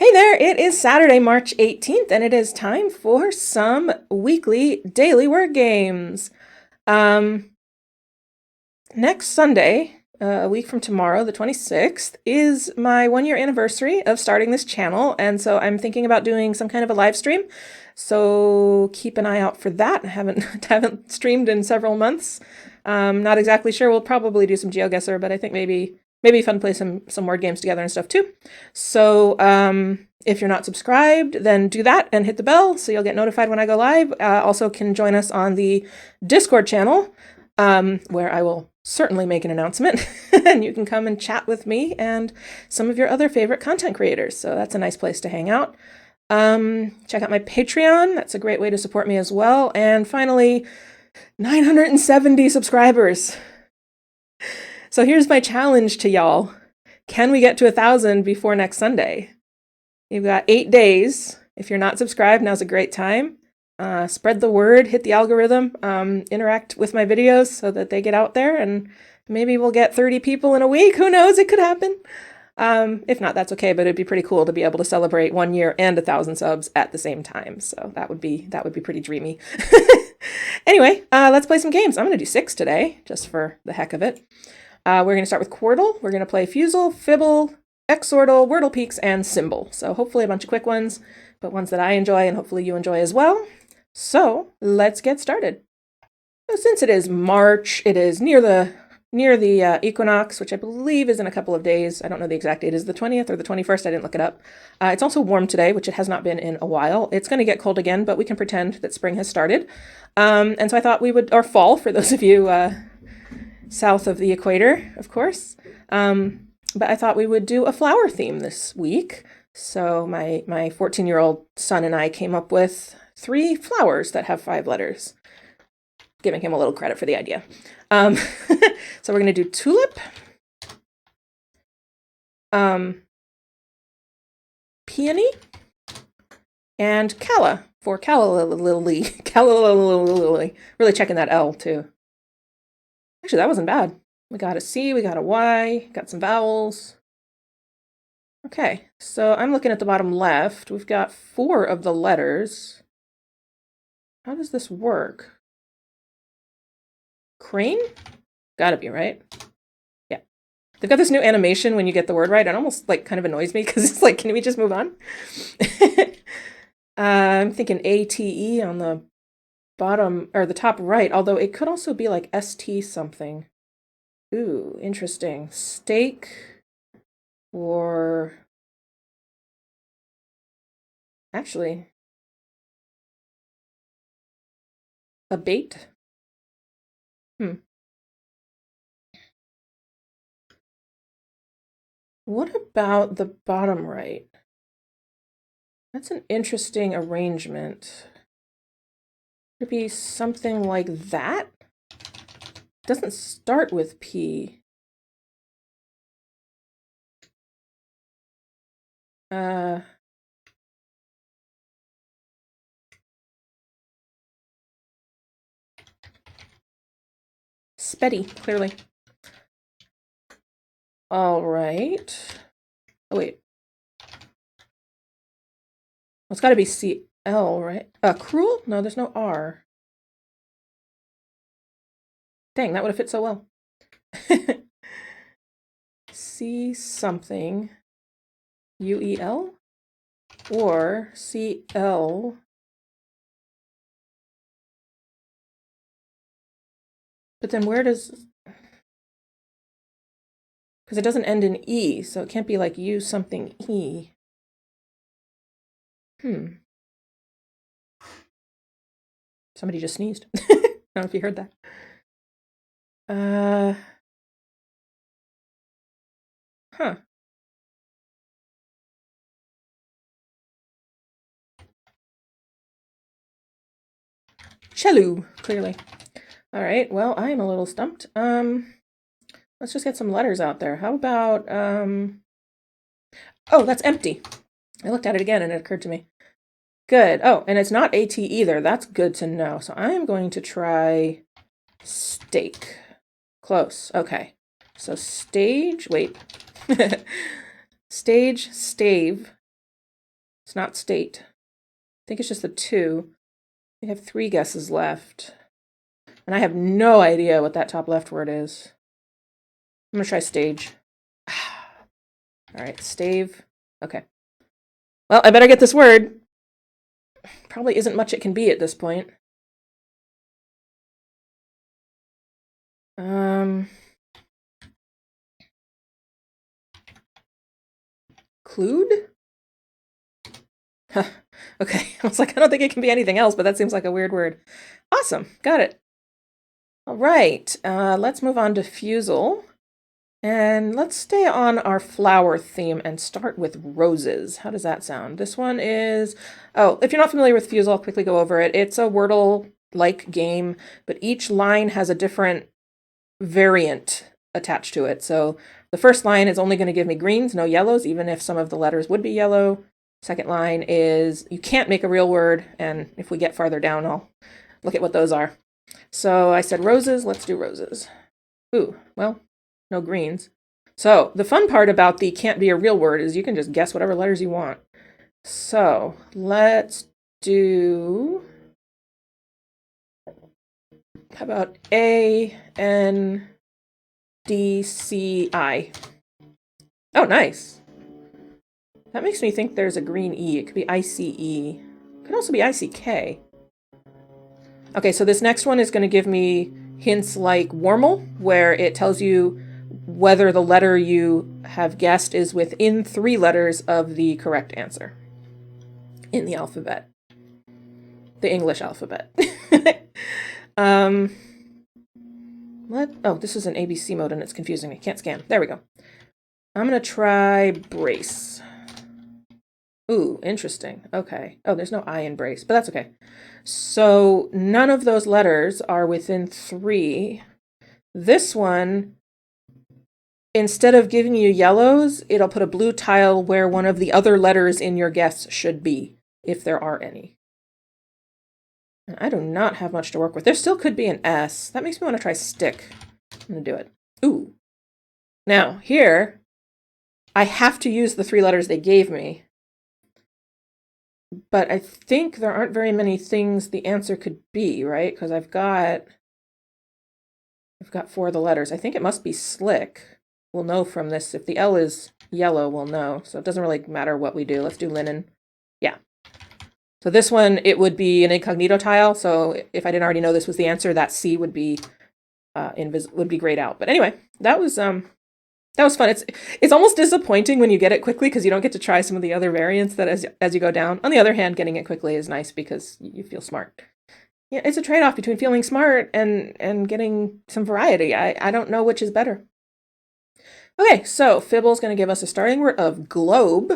Hey there, it is Saturday, March 18th, and it is time for some weekly daily word games. Um, Next Sunday, a week from tomorrow, the 26th, is my 1 year anniversary of starting this channel, and so I'm thinking about doing some kind of a live stream. So keep an eye out for that. I haven't streamed in several months. Not exactly sure. We'll probably do some GeoGuessr, but I think maybe fun to play some word games together and stuff too. So if you're not subscribed, then do that and hit the bell so you'll get notified when I go live. Also can join us on the Discord channel, where I will certainly make an announcement and you can come and chat with me and some of your other favorite content creators. So that's a nice place to hang out. Check out my Patreon. That's a great way to support me as well. And finally, 970 subscribers. So here's my challenge to y'all. Can we get to 1,000 before next Sunday? You've got 8 days. If you're not subscribed, now's a great time. Spread the word, hit the algorithm, interact with my videos so that they get out there, and maybe we'll get 30 people in a week. Who knows? It could happen. If not, that's okay, but it'd be pretty cool to be able to celebrate 1 year and 1,000 subs at the same time. So that would be pretty dreamy. Anyway, let's play some games. I'm going to do 6 today, just for the heck of it. We're going to start with Quordle. We're going to play Fusele, Fibble, Xordle, Wordle Peaks, and Symble. So hopefully a bunch of quick ones, but ones that I enjoy and hopefully you enjoy as well. So let's get started. So since it is March, it is near the equinox, which I believe is in a couple of days. I don't know the exact date. Is the 20th or the 21st? I didn't look it up. It's also warm today, which it has not been in a while. It's going to get cold again, but we can pretend that spring has started. And so I thought we would, or fall for those of you south of the equator, of course. But I thought we would do a flower theme this week. So my 14-year-old son and I came up with 3 flowers that have 5 letters. Giving him a little credit for the idea. So we're going to do tulip, peony, and calla for calla lily. Calla lily. Really checking that L too. Actually, that wasn't bad. We got a C, we got a Y, got some vowels. Okay, so I'm looking at the bottom left. We've got 4 of the letters. How does this work? Crane? Gotta be, right? Yeah. They've got this new animation when you get the word right. It almost like kind of annoys me because it's like, can we just move on? I'm thinking ATE on the bottom, or the top right, although it could also be like ST something. Ooh, interesting. Steak or... Actually, a bait? What about the bottom right? That's an interesting arrangement. Could it be something like that? It doesn't start with P. Spetty, clearly. All right. Oh, wait. It's got to be CL, right? Cruel? No, there's no R. Dang, that would have fit so well. C something. UEL? Or CL. But then where does... Because it doesn't end in E, so it can't be like U something E. Somebody just sneezed. I don't know if you heard that. Huh. Chelou, clearly. All right, well, I am a little stumped. Let's just get some letters out there. How about, oh, that's empty. I looked at it again and it occurred to me. Good. Oh, and it's not AT either. That's good to know. So I am going to try steak. Close. Okay. So stage, wait. Stage, stave, It's not state. I think it's just the two. We have 3 guesses left. And I have no idea what that top left word is. I'm going to try stage. All right, stave. Okay. Well, I better get this word. Probably isn't much it can be at this point. Clued? Huh. Okay, I was like, I don't think it can be anything else, but that seems like a weird word. Awesome, got it. All right, let's move on to Fusele. And let's stay on our flower theme and start with roses. How does that sound? This one is, oh, if you're not familiar with Fusele, I'll quickly go over it. It's a Wordle-like game, but each line has a different variant attached to it. So the first line is only going to give me greens, no yellows, even if some of the letters would be yellow. Second line is you can't make a real word, and if we get farther down, I'll look at what those are. So I said roses, let's do roses. Ooh, well, no greens. So the fun part about the can't be a real word is you can just guess whatever letters you want. So let's do, how about A, N, D, C, I. Oh, nice. That makes me think there's a green E. It could be ICE. It could also be ICK. Okay, so this next one is going to give me hints like Warmel, where it tells you whether the letter you have guessed is within 3 letters of the correct answer in the alphabet. The English alphabet. Oh, this is an ABC mode and it's confusing me. Can't scan. There we go. I'm going to try brace. Ooh, interesting. Okay. Oh, there's no I in brace, but that's okay. So none of those letters are within 3. This one, instead of giving you yellows, it'll put a blue tile where one of the other letters in your guess should be, if there are any. And I do not have much to work with. There still could be an S. That makes me want to try stick. I'm going to do it. Ooh. Now, here, I have to use the 3 letters they gave me. But I think there aren't very many things the answer could be, right? Because I've got 4 of the letters. I think it must be slick. We'll know from this. If the L is yellow, we'll know. So it doesn't really matter what we do. Let's do linen. Yeah. So this one, it would be an incognito tile. So if I didn't already know this was the answer, that C would be grayed out. But anyway, that was fun. It's almost disappointing when you get it quickly because you don't get to try some of the other variants that as you go down. On the other hand, getting it quickly is nice because you feel smart. Yeah, it's a trade-off between feeling smart and getting some variety. I don't know which is better. Okay, so Fibble's going to give us a starting word of globe.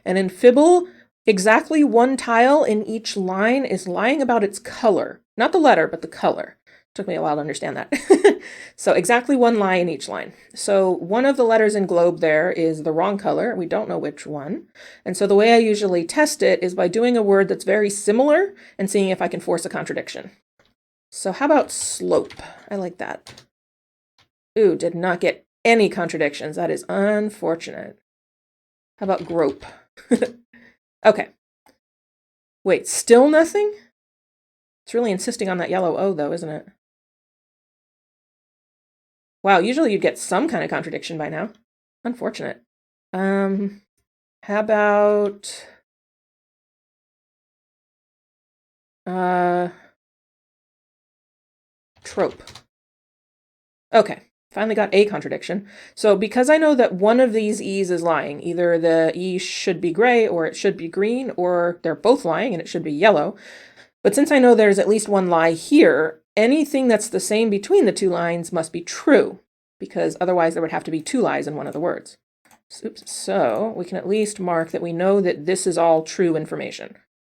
And in Fibble, exactly 1 tile in each line is lying about its color. Not the letter, but the color. Took me a while to understand that. So exactly 1 lie in each line. So one of the letters in globe there is the wrong color. We don't know which one. And so the way I usually test it is by doing a word that's very similar and seeing if I can force a contradiction. So how about slope? I like that. Ooh, did not get any contradictions. That is unfortunate. How about grope? Okay. Wait, still nothing? It's really insisting on that yellow O, though, isn't it? Wow, usually you'd get some kind of contradiction by now. Unfortunate. How about trope? Okay, finally got a contradiction. So because I know that one of these E's is lying, either the E should be gray or it should be green, or they're both lying and it should be yellow. But since I know there's at least 1 lie here, anything that's the same between the 2 lines must be true, because otherwise there would have to be 2 lies in one of the words. Oops. So we can at least mark that we know that this is all true information.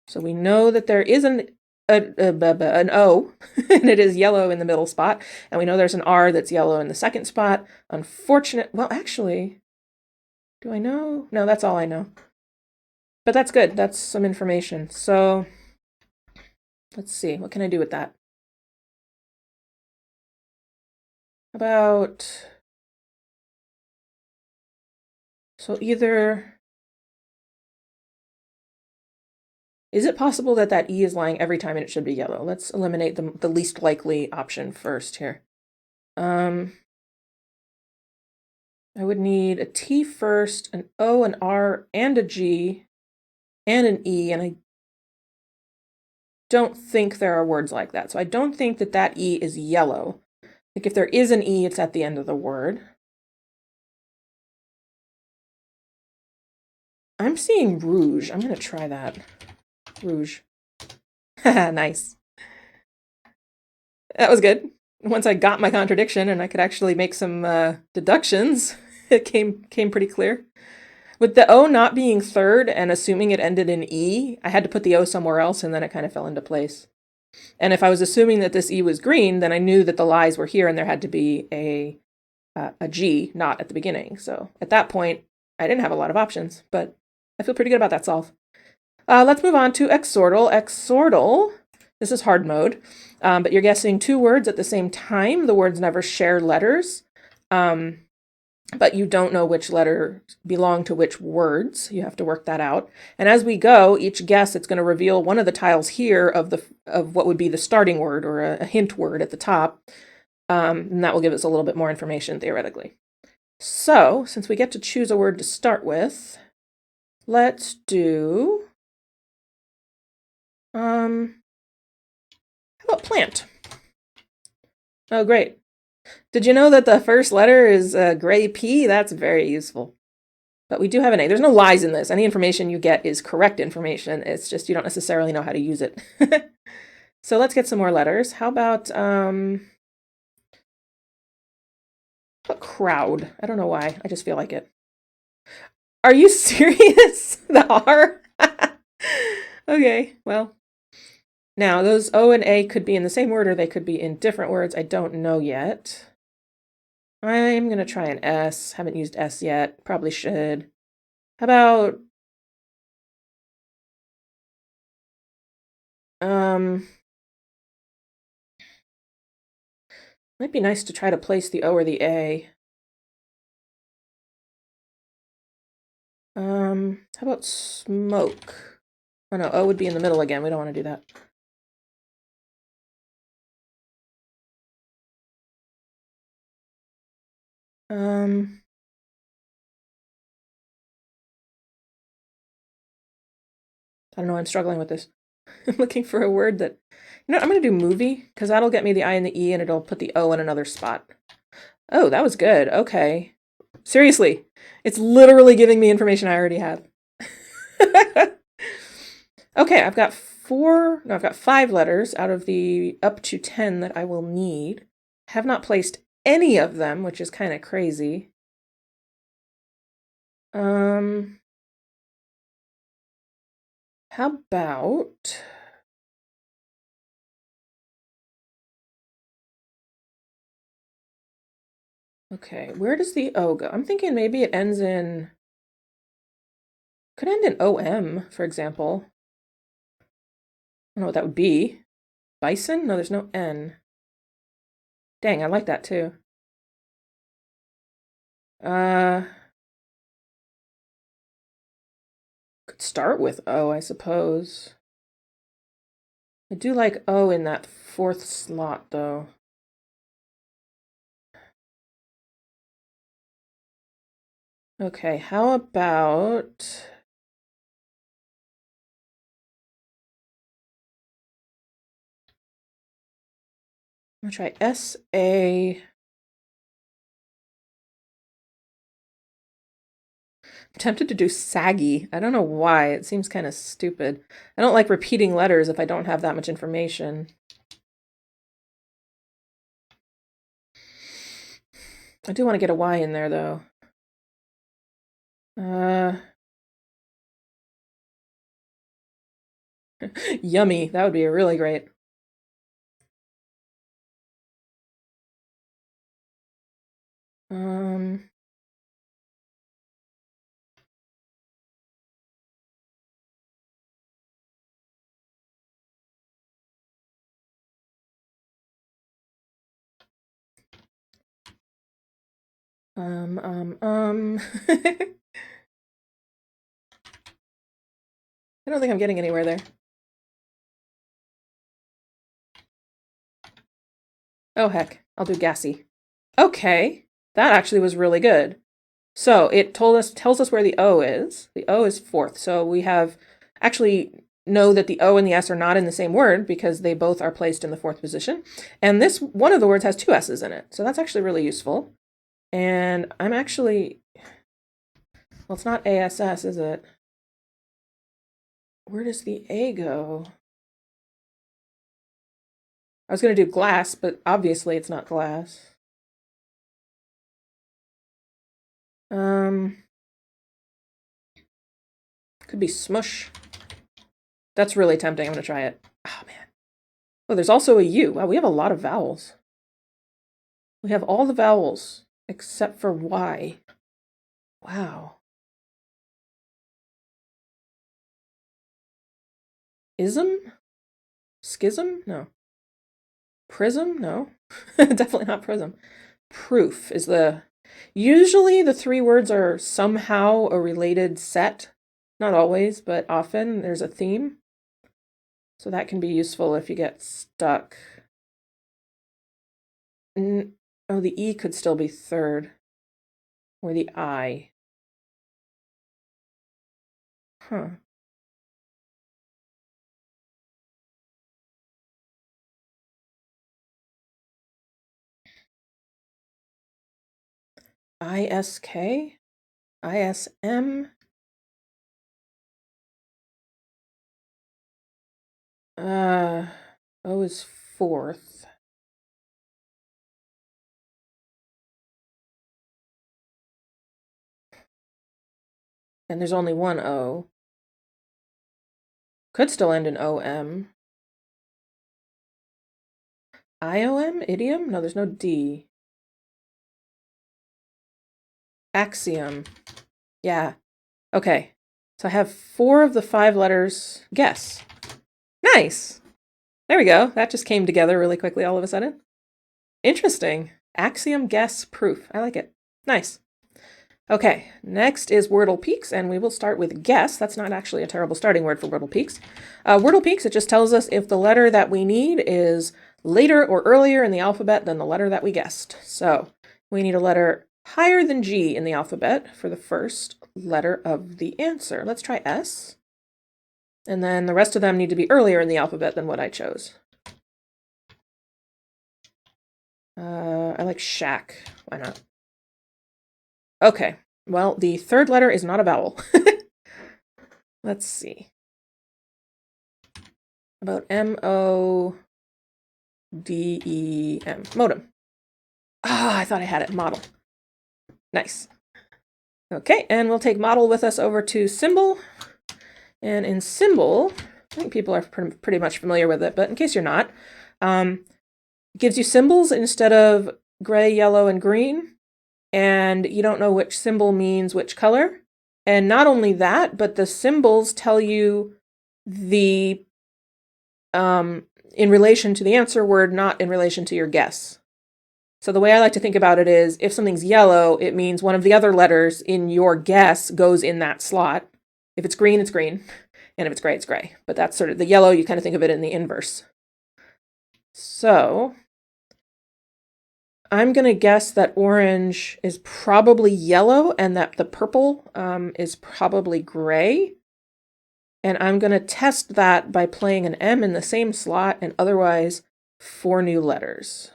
So we know that there is an O, and it is yellow in the middle spot, and we know there's an R that's yellow in the second spot. Well, actually, do I know? No, that's all I know. But that's good. That's some information. So let's see. What can I do with that? About... So either Is it possible that that E is lying every time and it should be yellow? Let's eliminate the least likely option first here. I would need a T first, an O, an R, and a G, and an E, and I don't think there are words like that. So I don't think that that E is yellow. Like if there is an E, it's at the end of the word. I'm seeing rouge. I'm going to try that. Rouge. Nice. That was good. Once I got my contradiction and I could actually make some deductions, it came pretty clear. With the O not being third and assuming it ended in E, I had to put the O somewhere else and then it kind of fell into place. And if I was assuming that this E was green, then I knew that the lies were here and there had to be a G, not at the beginning. So at that point, I didn't have a lot of options, but I feel pretty good about that solve. Let's move on to Xordle. Xordle, this is hard mode, but you're guessing two words at the same time. The words never share letters, but you don't know which letter belong to which words. You have to work that out. And as we go, each guess, it's going to reveal one of the tiles here of what would be the starting word or a hint word at the top, and that will give us a little bit more information theoretically. So, since we get to choose a word to start with, let's do how about plant? Oh, great. Did you know that the first letter is a gray P? That's very useful. But we do have an A. There's no lies in this. Any information you get is correct information. It's just you don't necessarily know how to use it. So let's get some more letters. How about crowd? I don't know why. I just feel like it. Are you serious? The R? Okay, well. Now, those O and A could be in the same word or they could be in different words. I don't know yet. I'm going to try an S. Haven't used S yet. Probably should. How about... might be nice to try to place the O or the A. How about smoke? Oh no, O would be in the middle again. We don't want to do that. I don't know, I'm struggling with this. I'm looking for a word that... You know, I'm going to do movie, because that'll get me the I and the E, and it'll put the O in another spot. Oh, that was good. Okay. Seriously. It's literally giving me information I already have. Okay, I've got 5 letters out of the up to 10 that I will need. Have not placed any of them, which is kind of crazy. How about... Okay, where does the O go? I'm thinking maybe it ends in... Could end in OM, for example. I don't know what that would be. Bison? No, there's no N. Dang, I like that too. Could start with O, I suppose. I do like O in that 4th slot, though. Okay, how about... I'm gonna try S-A... I'm tempted to do saggy. I don't know why. It seems kind of stupid. I don't like repeating letters if I don't have that much information. I do want to get a Y in there, though. Yummy. That would be really great. I don't think I'm getting anywhere there. Oh, heck. I'll do gassy. Okay. That actually was really good. So it tells us where the O is. The O is fourth. So we have actually know that the O and the S are not in the same word because they both are placed in the fourth position. And this one of the words has two S's in it. So that's actually really useful. And I'm actually, well, it's not ASS, is it? Where does the A go? I was going to do glass, but obviously it's not glass. Could be smush. That's really tempting. I'm going to try it. Oh, man. Oh, there's also a U. Wow, we have a lot of vowels. We have all the vowels except for Y. Wow. Ism? Schism? No. Prism? No. Definitely not prism. Proof is the... Usually the three words are somehow a related set. Not always, but often there's a theme. So that can be useful if you get stuck. Oh, the E could still be third. Or the I. Huh. ISK? ISM? O is fourth. And there's only one O. Could still end in OM. IOM? Idiom? No, there's no D. Axiom. Yeah. Okay. So I have 4 of the 5 letters. Guess. Nice. There we go. That just came together really quickly all of a sudden. Interesting. Axiom, guess, proof. I like it. Nice. Okay, next is Wordle Peaks, and we will start with guess. That's not actually a terrible starting word for Wordle Peaks. Wordle Peaks, it just tells us if the letter that we need is later or earlier in the alphabet than the letter that we guessed. So we need a letter higher than G in the alphabet for the first letter of the answer. Let's try S. And then the rest of them need to be earlier in the alphabet than what I chose. I like shack. Why not? Okay, well, the third letter is not a vowel. Let's see. About M-O-D-E-M. Modem. Ah, I thought I had it. Model. Nice. Okay, and we'll take model with us over to Symble. And in Symble, I think people are pretty much familiar with it, but in case you're not, it gives you symbols instead of gray, yellow, and green. And you don't know which symbol means which color. And not only that, but the symbols tell you the in relation to the answer word, not in relation to your guess. So the way I like to think about it is if something's yellow, it means one of the other letters in your guess goes in that slot. If it's green, it's green. And if it's gray, it's gray. But that's sort of the yellow, you kind of think of it in the inverse. So I'm going to guess that orange is probably yellow and that the purple is probably gray. And I'm going to test that by playing an M in the same slot and otherwise 4 new letters.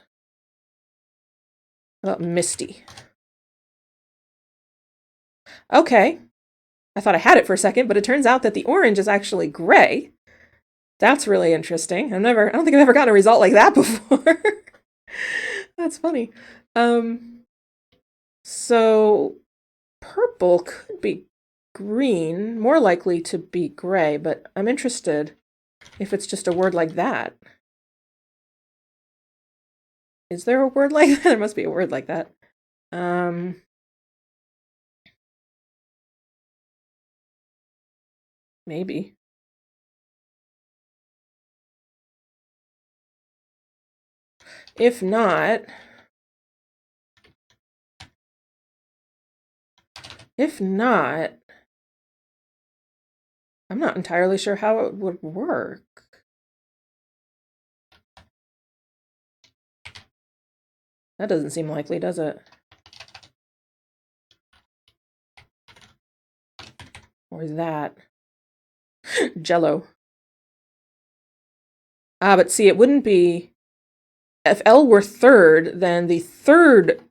How about Misty? Okay. I thought I had it for a second, but it turns out that the orange is actually gray. That's really interesting. I don't think I've ever gotten a result like that before. That's funny. So purple could be green, more likely to be gray, but I'm interested if it's just a word like that. Is there a word like that? There must be a word like that. Maybe. If not, I'm not entirely sure how it would work. That doesn't seem likely, does it? Or that? Jello. But see, it wouldn't be... If L were third, then the third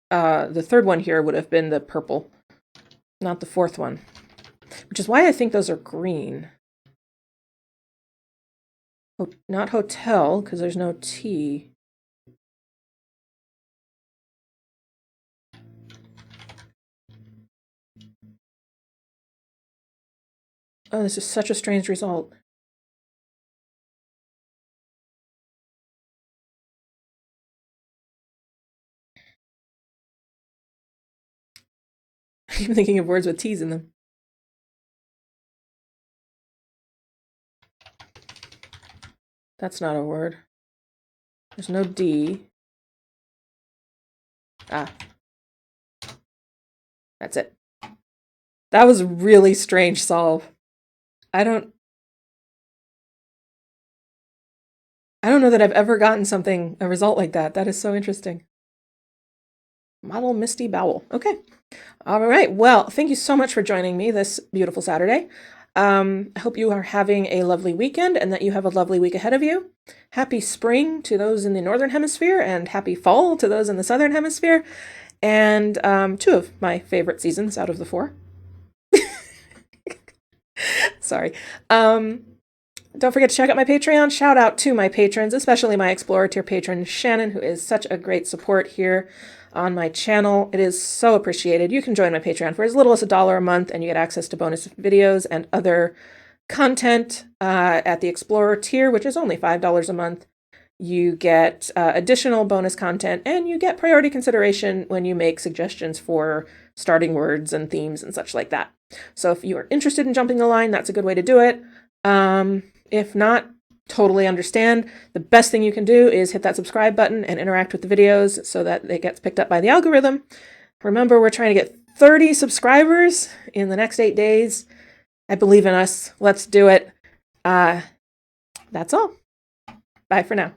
one here would have been the purple, not the fourth one. Which is why I think those are green. Not hotel, because there's no T. Oh, this is such a strange result. I'm thinking of words with T's in them. That's not a word. There's no D. Ah. That's it. That was a really strange solve. I don't know that I've ever gotten a result like that. That is so interesting. Model Misty Bowel. Okay. All right. Well, thank you so much for joining me this beautiful Saturday. I hope you are having a lovely weekend and that you have a lovely week ahead of you. Happy spring to those in the Northern Hemisphere and happy fall to those in the Southern Hemisphere. And 2 of my favorite seasons out of the 4. Sorry. Don't forget to check out my Patreon. Shout out to my patrons, especially my Explorer tier patron, Shannon, who is such a great support here on my channel. It is so appreciated. You can join my Patreon for as little as $1 a month, and you get access to bonus videos and other content at the Explorer tier, which is only $5 a month. You get additional bonus content, and you get priority consideration when you make suggestions for starting words and themes and such like that. So if you are interested in jumping the line, that's a good way to do it. If not, totally understand. The best thing you can do is hit that subscribe button and interact with the videos so that it gets picked up by the algorithm. Remember, we're trying to get 30 subscribers in the next 8 days. I believe in us. Let's do it. That's all. Bye for now.